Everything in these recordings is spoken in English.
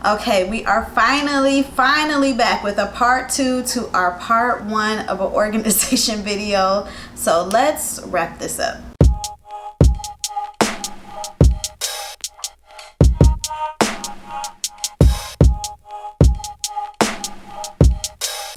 Okay, we are finally back with a part 2 to our part 1 of an organization video. So let's wrap this up.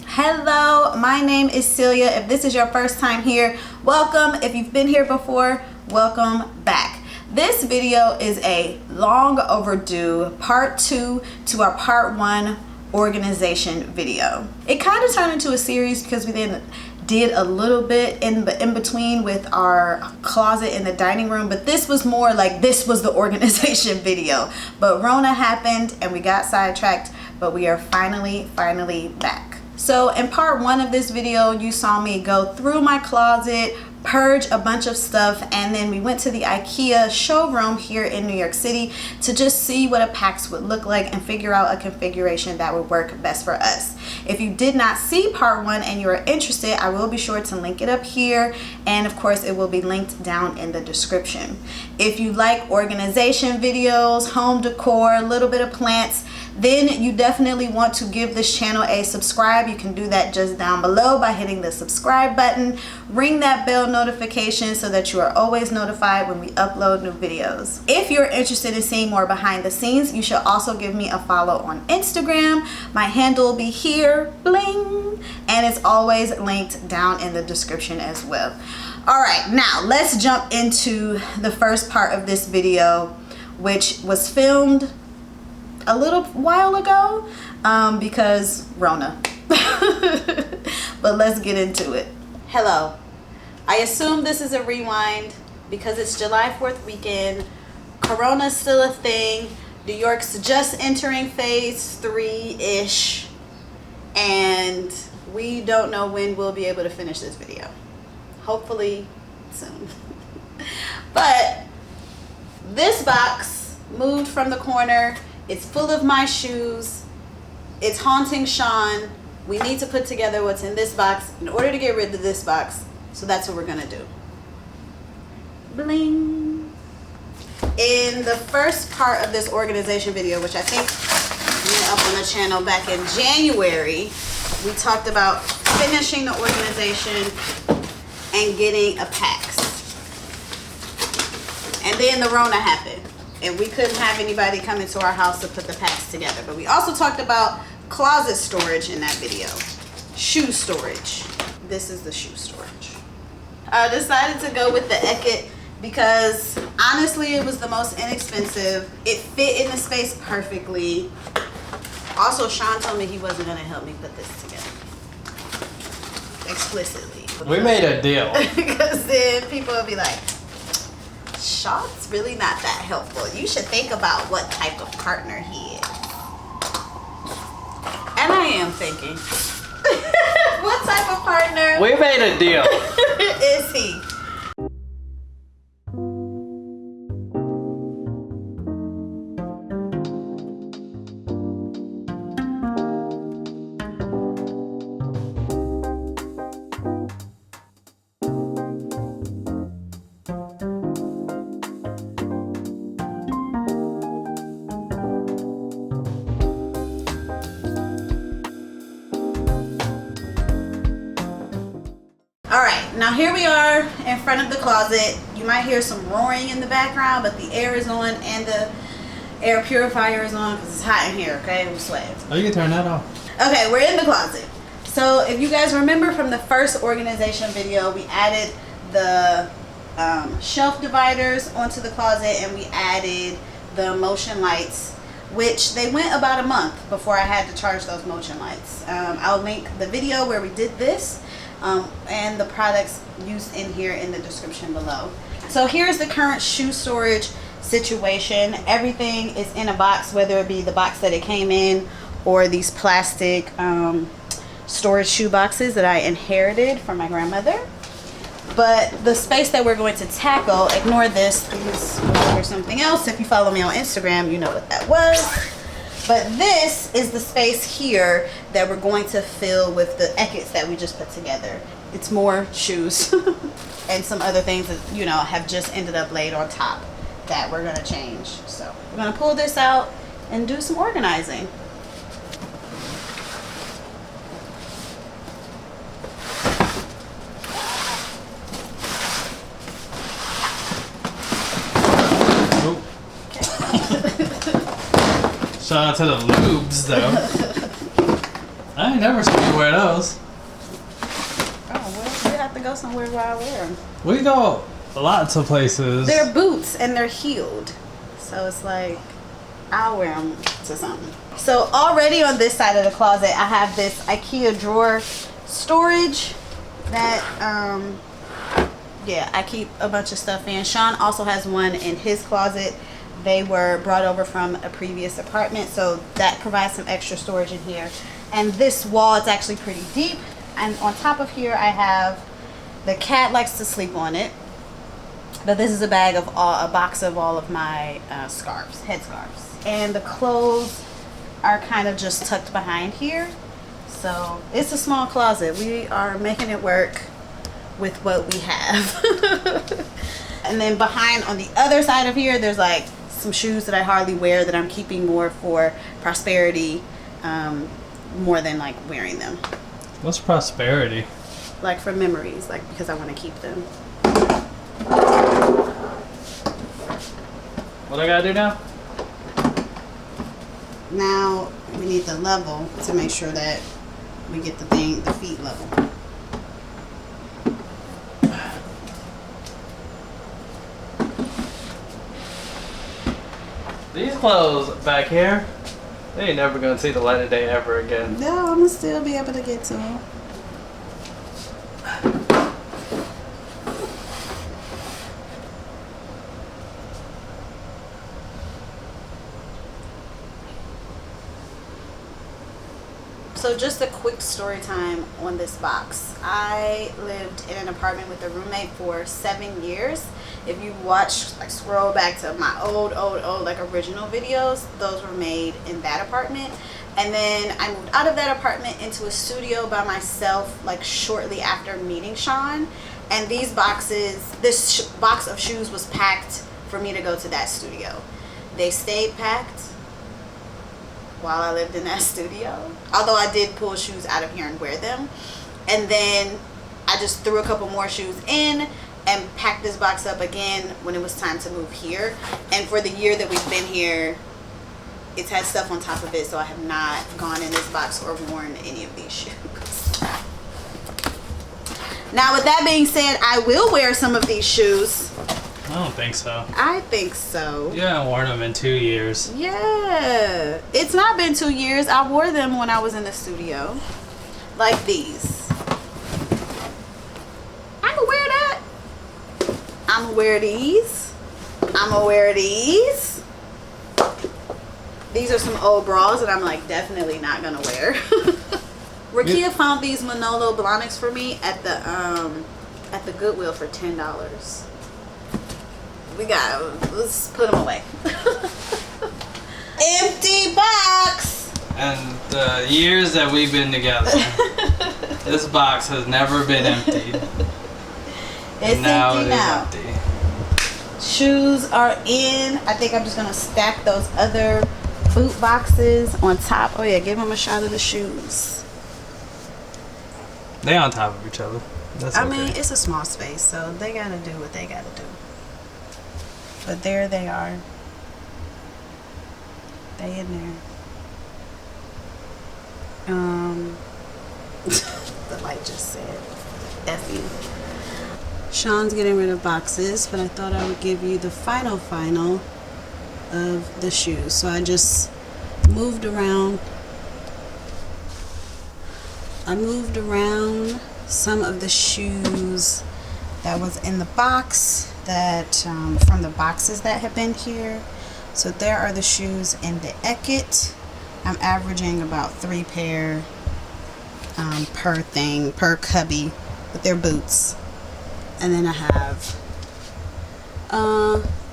Hello, my name is Celia. If this is your first time here, welcome. If you've been here before, welcome back. This video is a long overdue part 2 to our part 1 organization video. It kind of turned into a series because we then did a little bit in between with our closet in the dining room, but this was more like this was the organization video. But Rona happened and we got sidetracked, but we are finally back. So in part 1 of this video, you saw me go through my closet, purge a bunch of stuff, and then we went to the Ikea showroom here in New York City to just see what a PAX would look like and figure out a configuration that would work best for us. If you did not see part 1 and you are interested, I will be sure to link it up here, and of course it will be linked down in the description. If you like organization videos, home decor, a little bit of plants, then you definitely want to give this channel a subscribe. You can do that just down below by hitting the subscribe button. Ring that bell notification so that you are always notified when we upload new videos. If you're interested in seeing more behind the scenes, you should also give me a follow on Instagram. My handle will be here, bling, and it's always linked down in the description as well. All right, now let's jump into the first part of this video, which was filmed a little while ago because Rona. But let's get into it. Hello. I assume this is a rewind because it's July 4th weekend. Corona's still a thing. New York's just entering phase 3-ish. And we don't know when we'll be able to finish this video. Hopefully soon. But this box moved from the corner. It's full of my shoes. It's haunting Sean. We need to put together what's in this box in order to get rid of this box. So that's what we're gonna do. Bling. In the first part of this organization video, which I think went up on the channel back in January, we talked about finishing the organization and getting a PAX. And then the Rona happened. And we couldn't have anybody come into our house to put the PAX together. But we also talked about closet storage in that video. Shoe storage. This is the shoe storage. I decided to go with the Eket because honestly it was the most inexpensive. It fit in the space perfectly. Also, Sean told me he wasn't going to help me put this together. Explicitly. We made a deal. Because then people will be like, Sean's really not that helpful. You should think about what type of partner he is. And I am thinking. What type of partner We made a deal. is he? Now here we are in front of the closet. You might hear some roaring in the background, but the air is on and the air purifier is on because it's hot in here, okay? We're sweating. Oh, you can turn that off. Okay, we're in the closet. So if you guys remember from the first organization video, we added the shelf dividers onto the closet and we added the motion lights, which they went about a month before I had to charge those motion lights. I'll link the video where we did this. And the products used in here in the description below. So here's the current shoe storage situation. Everything is in a box, whether it be the box that it came in or these plastic storage shoe boxes that I inherited from my grandmother. But the space that we're going to tackle, ignore this because there's something else. If you follow me on Instagram, you know what that was. But this is the space here that we're going to fill with the Ekets that we just put together. It's more shoes and some other things that, you know, have just ended up laid on top that we're gonna change. So we're gonna pull this out and do some organizing. Shout out to the lubes, though. I ain't never seen you wear those. Oh, well, you have to go somewhere where I wear them. We go lots of places. They're boots and they're heeled. So it's like, I'll wear them to something. So already on this side of the closet, I have this Ikea drawer storage that, yeah, I keep a bunch of stuff in. Sean also has one in his closet. They were brought over from a previous apartment, so that provides some extra storage in here. And this wall, it's actually pretty deep. And on top of here, I have, the cat likes to sleep on it. But this is a bag of a box of all of my scarves, head scarves. And the clothes are kind of just tucked behind here. So it's a small closet. We are making it work with what we have. And then behind on the other side of here, there's like some shoes that I hardly wear that I'm keeping more for prosperity, more than like wearing them. What's prosperity? Like for memories, like because I want to keep them. What I gotta do now? Now we need the level to make sure that we get the feet level. These clothes back here, they ain't never gonna see the light of day ever again. No, I'm gonna still be able to get to them. So just a quick story time on this box. I lived in an apartment with a roommate for 7 years. If you watch, like scroll back to my old like original videos, those were made in that apartment. And then I moved out of that apartment into a studio by myself like shortly after meeting Sean. And these boxes, this box of shoes was packed for me to go to that studio. They stayed packed while I lived in that studio, although I did pull shoes out of here and wear them. And then I just threw a couple more shoes in and packed this box up again when it was time to move here. And for the year that we've been here, it's had stuff on top of it, so I have not gone in this box or worn any of these shoes. Now with that being said, I will wear some of these shoes. I don't think so. I think so. You haven't worn them in 2 years. Yeah. It's not been 2 years. I wore them when I was in the studio. Like these. I'ma wear that. I'ma wear these. I'ma wear these. These are some old bras that I'm like definitely not gonna wear. Rakia found these Manolo Blahniks for me at the Goodwill for $10. Let's put them away. Empty box. And the years that we've been together, this box has never been emptied. It's now empty it is now. empty. Shoes are in. I think I'm just gonna stack those other boot boxes on top. Oh yeah, give them a shot of the shoes. They on top of each other. That's I okay. mean, it's a small space, so they gotta do what they gotta do. But there they are. They in there. The light just said F you. Sean's getting rid of boxes, but I thought I would give you the final of the shoes. So I just moved around. I moved around some of the shoes that was in the box that from the boxes that have been here. So there are the shoes in the Eket. I'm averaging about 3 pair per cubby, but they're boots. And then I have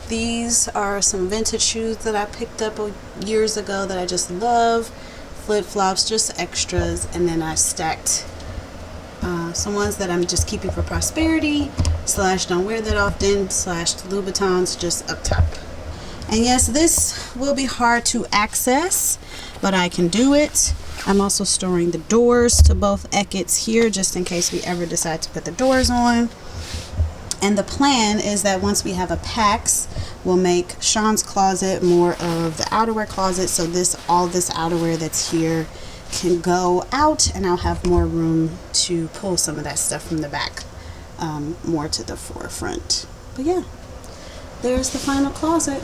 these are some vintage shoes that I picked up years ago that I just love. Flip-flops, just extras. And then I stacked some ones that I'm just keeping for prosperity / don't wear that often / Louboutins just up top. And yes, this will be hard to access, but I can do it. I'm also storing the doors to both Ekets here just in case we ever decide to put the doors on. And the plan is that once we have a PAX, we'll make Sean's closet more of the outerwear closet, so all this outerwear that's here can go out, and I'll have more room to pull some of that stuff from the back more to the forefront. But yeah, there's the final closet.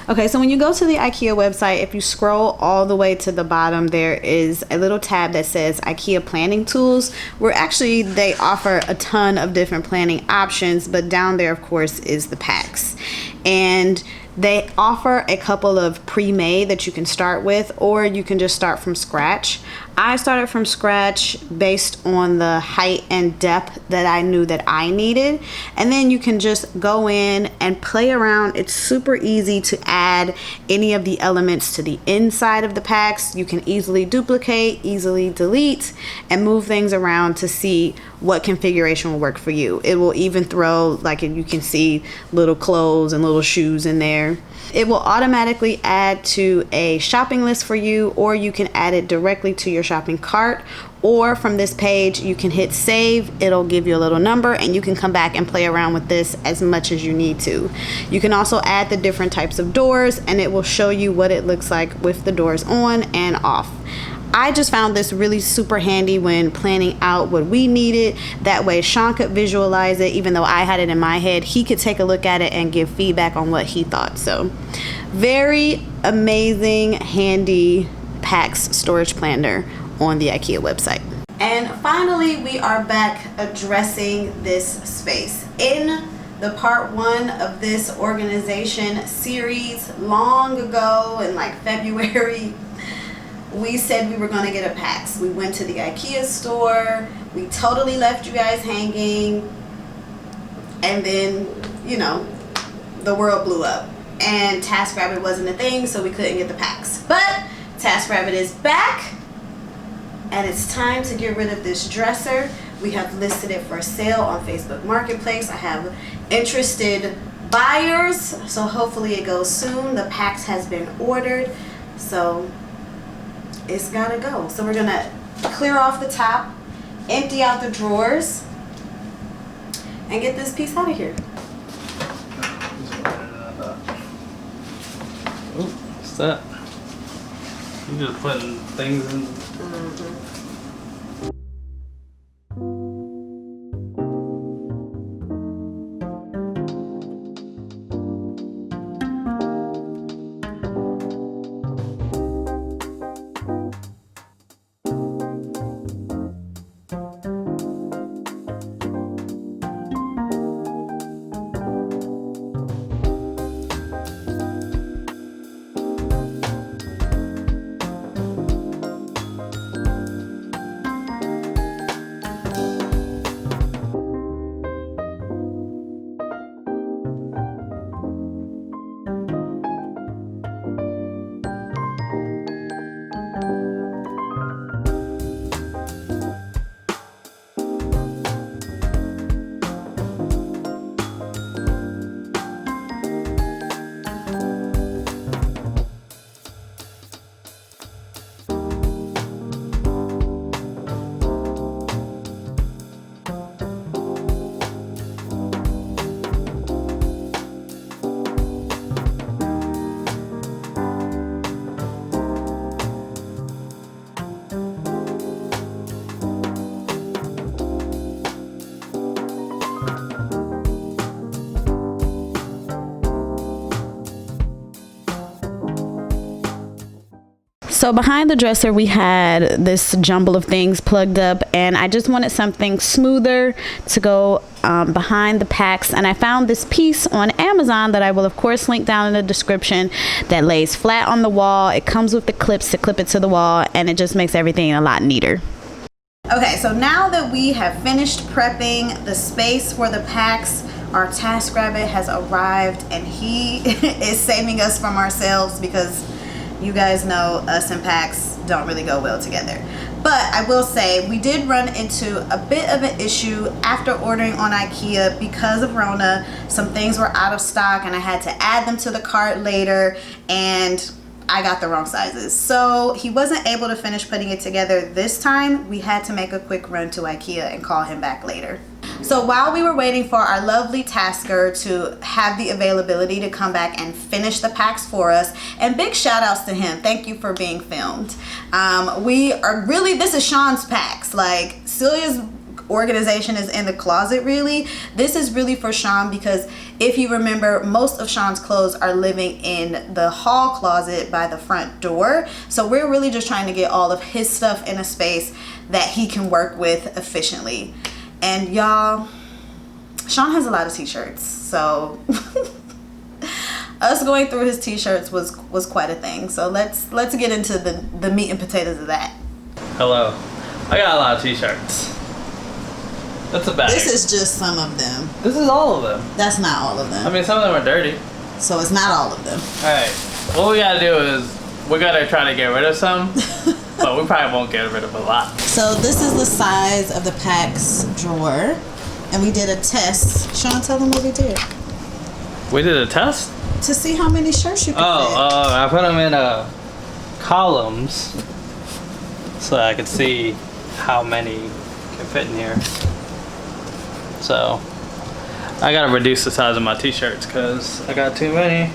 Okay, so when you go to the IKEA website, if you scroll all the way to the bottom, there is a little tab that says IKEA planning tools, where actually they offer a ton of different planning options, but down there, of course, is the PAX. And they offer a couple of pre-made that you can start with, or you can just start from scratch. I started from scratch based on the height and depth that I knew that I needed. And then you can just go in and play around. It's super easy to add any of the elements to the inside of the PAX. You can easily duplicate, easily delete, and move things around to see what configuration will work for you. It will even throw, like you can see, little clothes and little shoes in there. It will automatically add to a shopping list for you, or you can add it directly to your shopping cart, or from this page you can hit save. It'll give you a little number and you can come back and play around with this as much as you need to. You can also add the different types of doors, and it will show you what it looks like with the doors on and off. I just found this really super handy when planning out what we needed. That way Sean could visualize it. Even though I had it in my head, he could take a look at it and give feedback on what he thought. So very amazing, handy PAX storage planner on the IKEA website. And finally, we are back addressing this space. In the part 1 of this organization series long ago in like February, we said we were going to get a PAX. We went to the IKEA store. We totally left you guys hanging. And then, you know, the world blew up. And TaskRabbit wasn't a thing, so we couldn't get the PAX. But TaskRabbit is back. And it's time to get rid of this dresser. We have listed it for sale on Facebook Marketplace. I have interested buyers. So hopefully it goes soon. The PAX has been ordered. So it's gotta go. So we're gonna clear off the top, empty out the drawers, and get this piece out of here. Ooh, what's that? You just putting things in. So behind the dresser, we had this jumble of things plugged up, and I just wanted something smoother to go behind the PAX. And I found this piece on Amazon that I will of course link down in the description, that lays flat on the wall. It comes with the clips to clip it to the wall, and it just makes everything a lot neater. Okay, so now that we have finished prepping the space for the PAX, our TaskRabbit has arrived, and he is saving us from ourselves because you guys know us and PAX don't really go well together. But I will say we did run into a bit of an issue after ordering on Ikea because of Rona. Some things were out of stock and I had to add them to the cart later, and I got the wrong sizes. So he wasn't able to finish putting it together this time. We had to make a quick run to Ikea and call him back later. So while we were waiting for our lovely tasker to have the availability to come back and finish the packs for us, and big shout outs to him, thank you for being filmed. This is Sean's packs. Like, Celia's organization is in the closet really. This is really for Sean because if you remember, most of Sean's clothes are living in the hall closet by the front door. So we're really just trying to get all of his stuff in a space that he can work with efficiently. And y'all, Sean has a lot of t-shirts, so us going through his t-shirts was quite a thing. So let's get into the meat and potatoes of that. Hello. I got a lot of t-shirts. That's a bag. This is just some of them. This is all of them. That's not all of them. I mean, some of them are dirty. So it's not all of them. Alright. What we gotta do is we gotta try to get rid of some, but we probably won't get rid of a lot. So this is the size of the PAX drawer, and we did a test. Sean, tell them what we did. We did a test? To see how many shirts you could fit. I put them in columns so that I could see how many can fit in here. So I gotta reduce the size of my t-shirts because I got too many.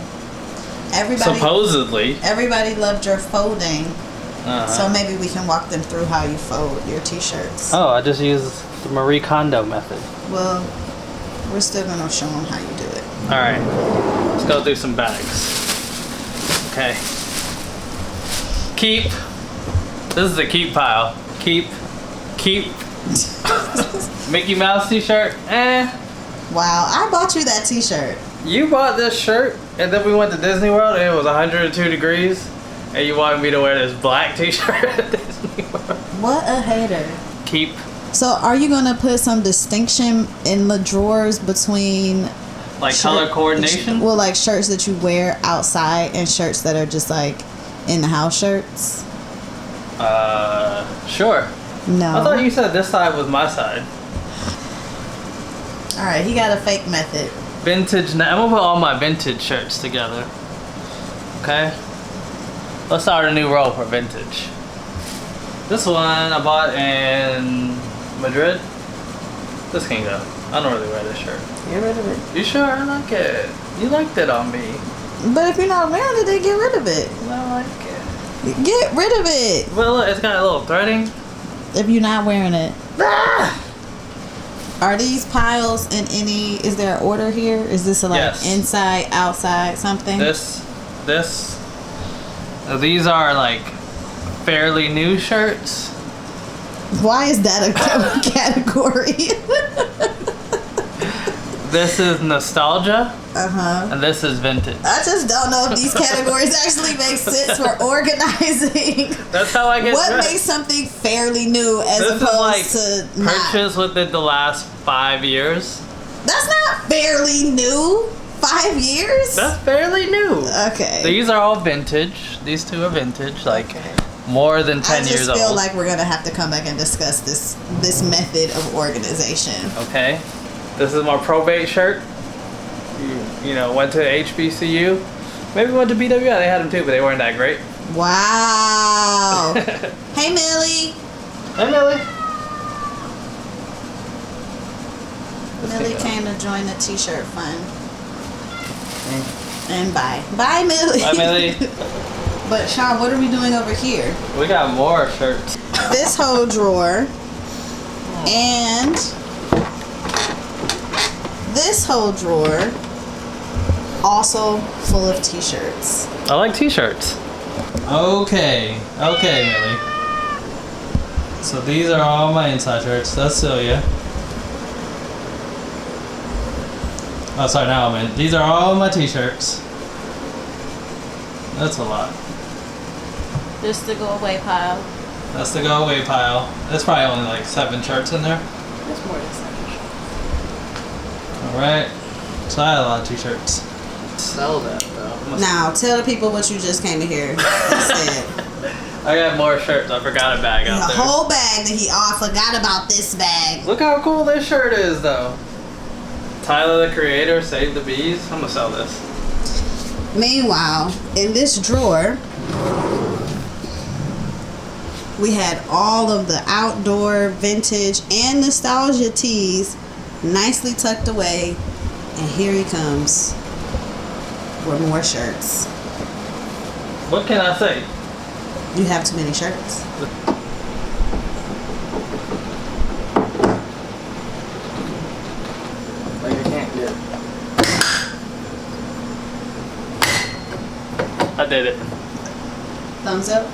Supposedly. Everybody loved your folding. So maybe we can walk them through how you fold your t-shirts. Oh, I just used the Marie Kondo method. Well, we're still gonna show them how you do it. Alright, let's go through some bags. Okay. Keep. This is the keep pile. Keep. Mickey Mouse t-shirt. Wow, I bought you that t-shirt. You bought this shirt and then we went to Disney World and it was 102 degrees and you wanted me to wear this black t-shirt at Disney World. What a hater. Keep. So are you gonna put some distinction in the drawers between like color coordination? Well, like shirts that you wear outside and shirts that are just like in the house shirts? Sure. No. I thought you said this side was my side. Alright, he got a fake method. Vintage. I'm gonna put all my vintage shirts together. Okay? Let's start a new row for vintage. This one I bought in Madrid. This can go. I don't really wear this shirt. Get rid of it. You sure? I like it. You liked it on me. But if you're not wearing it, then get rid of it. I like it. Get rid of it. Well, look, it's got a little threading. If you're not wearing it. Ah! Are these piles in any, is there an order here? Is this a, like yes. Inside, outside, something? These are like fairly new shirts. Why is that a category? This is nostalgia. Uh-huh. And this is vintage. I just don't know if these categories actually make sense for organizing. That's how I get What dressed. makes something fairly new as this opposed is like to not? purchased within the last 5 years. That's not fairly new. 5 years? That's fairly new. Okay. These are all vintage. These two are vintage, like more than 10 years old. I just feel like we're gonna have to come back and discuss this method of organization. Okay. This is my probate shirt. You know, went to HBCU. Maybe went to BWI. They had them too, but they weren't that great. Wow. Hey, Millie. Hey, Millie. Millie came to join the t-shirt fun. And bye. Bye, Millie. Bye, Millie. But Sean, what are we doing over here? We got more shirts. This whole drawer and this whole drawer also full of t-shirts. I like t-shirts. Okay, Millie. So these are all my inside shirts. That's Celia. Oh, sorry, now I'm in. These are all my t-shirts. That's a lot. This the go away pile. That's the go away pile. There's probably only like 7 shirts in there. There's more than 7 shirts. Alright. So I had a lot of t-shirts. Sell that though. Now, tell the people what you just came to hear. I I got more shirts. I forgot a bag out The there. whole bag that he forgot about this bag. Look how cool this shirt is, though. Tyler the Creator, Save the Bees. I'm gonna sell this. Meanwhile, in this drawer, we had all of the outdoor, vintage, and nostalgia tees nicely tucked away. And here he comes with more shirts. What can I say? You have too many shirts. Like I can't get. I did it. Thumbs up.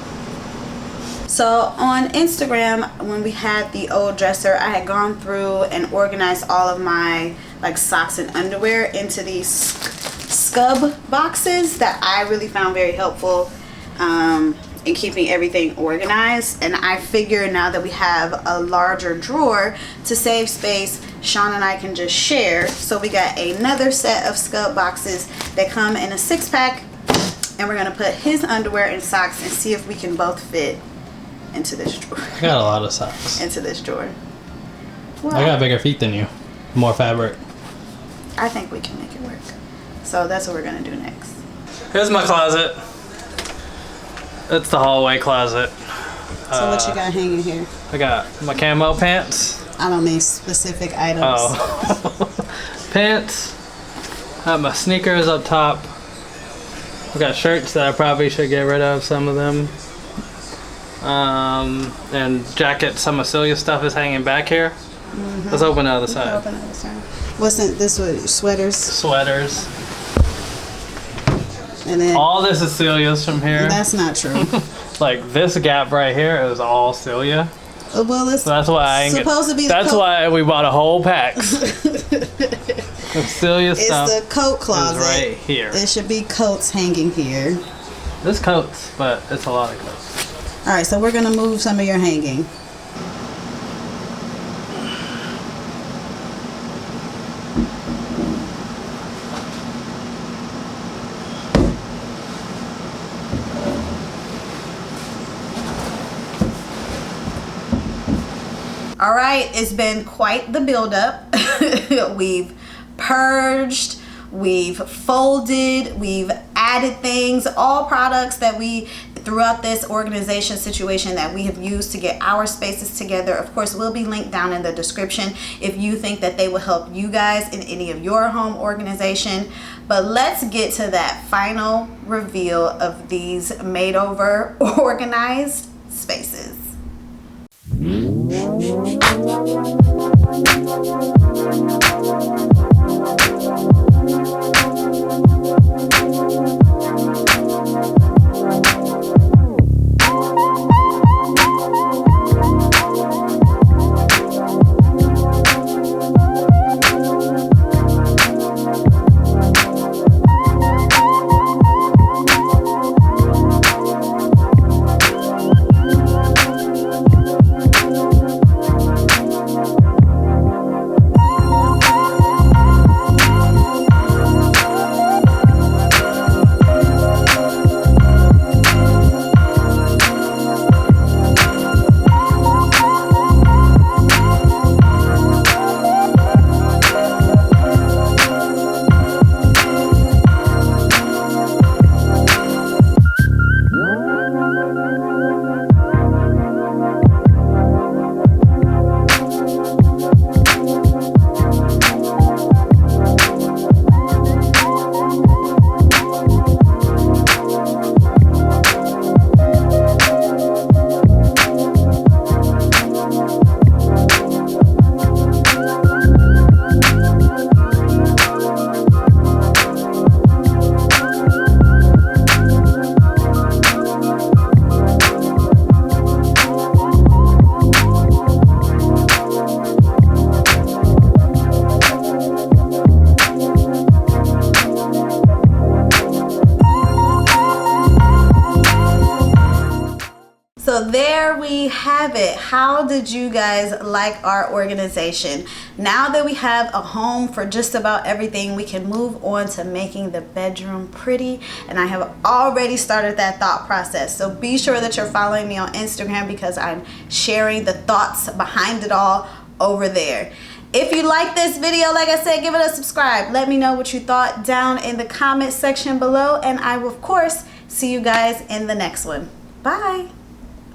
So on Instagram, when we had the old dresser, I had gone through and organized all of my like socks and underwear into these scub boxes that I really found very helpful in keeping everything organized. And I figure now that we have a larger drawer to save space, Sean and I can just share. So we got another set of scub boxes that come in a 6-pack, and we're gonna put his underwear and socks and see if we can both fit into this drawer. I got a lot of socks. Into this drawer. Well, I got bigger feet than you. More fabric. I think we can make it work. So that's what we're gonna do next. Here's my closet. It's the hallway closet. So what you got hanging here? I got my camo pants. I don't mean specific items. Oh. Pants. I have my sneakers up top. I got shirts that I probably should get rid of, some of them. And jackets, some of Celia's stuff is hanging back here. Mm-hmm. Let's open the other side. Open the other side. What's in this one? Sweaters? Sweaters. And then all this is Celia's from here. That's not true. Like this gap right here is all Celia. Well, it's so that's why supposed to be. That's why we bought a whole PAX. Celia's stuff. It's the coat closet. Is right here. It should be coats hanging here. There's coats, but it's a lot of coats. All right, so we're gonna move some of your hanging. All right, it's been quite the buildup. We've purged, we've folded, we've added things, all products that we, throughout this organization situation that we have used to get our spaces together, of course, will be linked down in the description if you think that they will help you guys in any of your home organization. But let's get to that final reveal of these made over organized spaces. So there we have it. How did you guys like our organization? Now that we have a home for just about everything, we can move on to making the bedroom pretty. And I have already started that thought process. So be sure that you're following me on Instagram because I'm sharing the thoughts behind it all over there. If you like this video, like I said, give it a subscribe. Let me know what you thought down in the comment section below. And I will, of course, see you guys in the next one. Bye.